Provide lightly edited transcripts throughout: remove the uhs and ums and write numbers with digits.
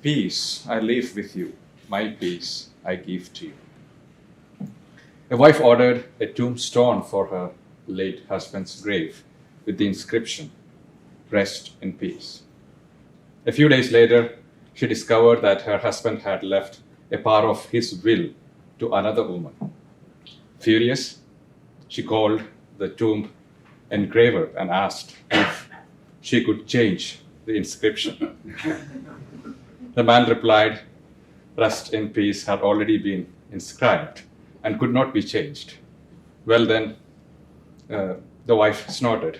Peace I leave with you, my peace I give to you. A wife ordered a tombstone for her late husband's grave with the inscription, Rest in peace. A few days later, she discovered that her husband had left a part of his will to another woman. Furious, she called the tomb engraver and asked if she could change the inscription. The man replied, Rest in peace had already been inscribed and could not be changed. Well, then, the wife snorted,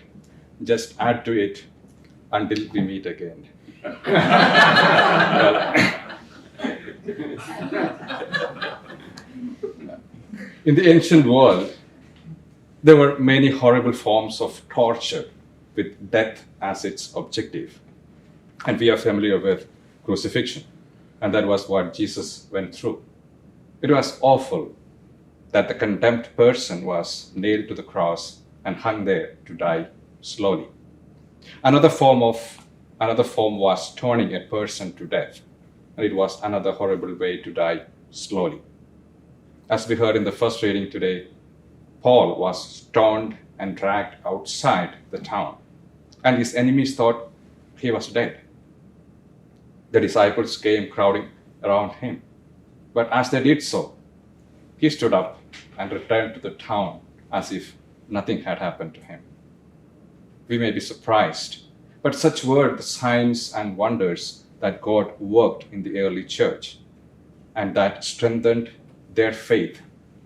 Just add to it until we meet again. Well, in the ancient world, there were many horrible forms of torture with death as its objective. And we are familiar with crucifixion. And that was what Jesus went through. It was awful that the condemned person was nailed to the cross and hung there to die slowly. Another form was stoning a person to death. And it was another horrible way to die slowly. As we heard in the first reading today, Paul was stoned and dragged outside the town, and his enemies thought he was dead. The disciples came crowding around him, but as they did so, he stood up and returned to the town as if nothing had happened to him. We may be surprised, but such were the signs and wonders that God worked in the early church, and that strengthened their faith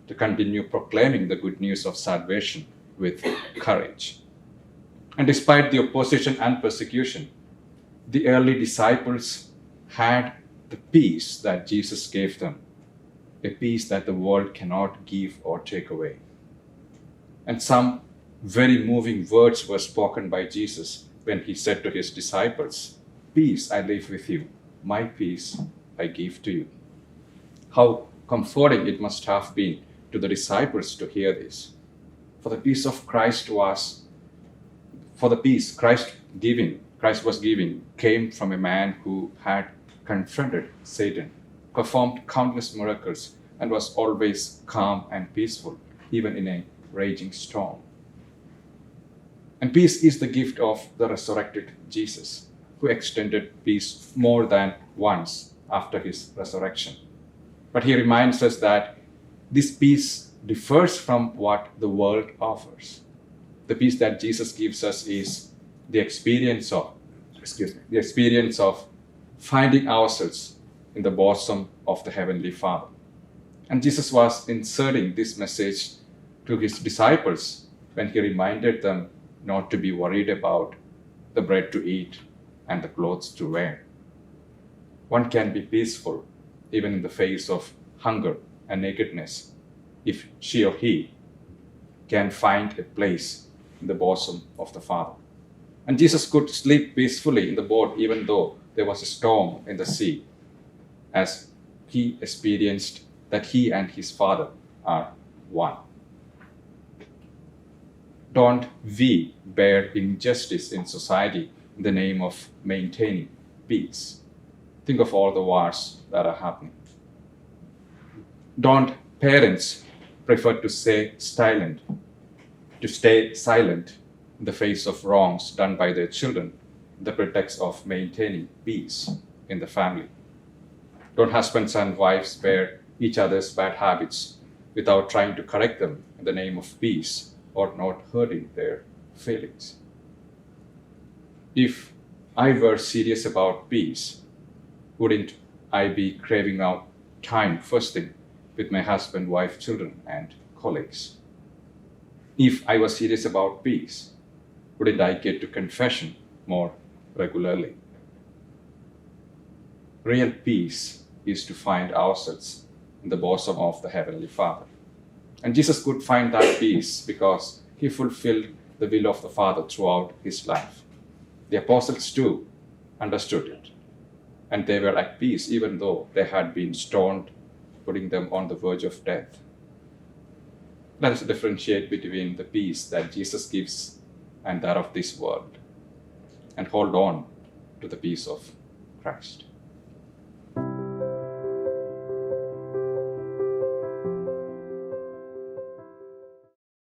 to continue proclaiming the good news of salvation with courage. And despite the opposition and persecution, the early disciples had the peace that Jesus gave them, a peace that the world cannot give or take away. And some very moving words were spoken by Jesus when he said to his disciples, Peace I leave with you, my peace I give to you. How comforting it must have been to the disciples to hear this. For the peace Christ was giving came from a man who had confronted Satan, performed countless miracles, and was always calm and peaceful, even in a raging storm. And peace is the gift of the resurrected Jesus, who extended peace more than once after his resurrection. But he reminds us that this peace differs from what the world offers. The peace that Jesus gives us is the experience of finding ourselves in the bosom of the Heavenly Father. And Jesus was inserting this message to his disciples when he reminded them not to be worried about the bread to eat and the clothes to wear. One can be peaceful even in the face of hunger and nakedness if she or he can find a place in the bosom of the Father. And Jesus could sleep peacefully in the boat even though there was a storm in the sea, as he experienced that he and his Father are one. Don't we bear injustice in society in the name of maintaining peace? Think of all the wars that are happening. Don't parents prefer to stay silent in the face of wrongs done by their children in the pretext of maintaining peace in the family? Don't husbands and wives bear each other's bad habits without trying to correct them in the name of peace or not hurting their feelings? If I were serious about peace, wouldn't I be craving out time first thing with my husband, wife, children, and colleagues? If I was serious about peace, wouldn't I get to confession more regularly? Real peace is to find ourselves in the bosom of the Heavenly Father. And Jesus could find that peace because he fulfilled the will of the Father throughout his life. The apostles too understood it, and they were at peace even though they had been stoned, putting them on the verge of death. Let us differentiate between the peace that Jesus gives and that of this world, and hold on to the peace of Christ.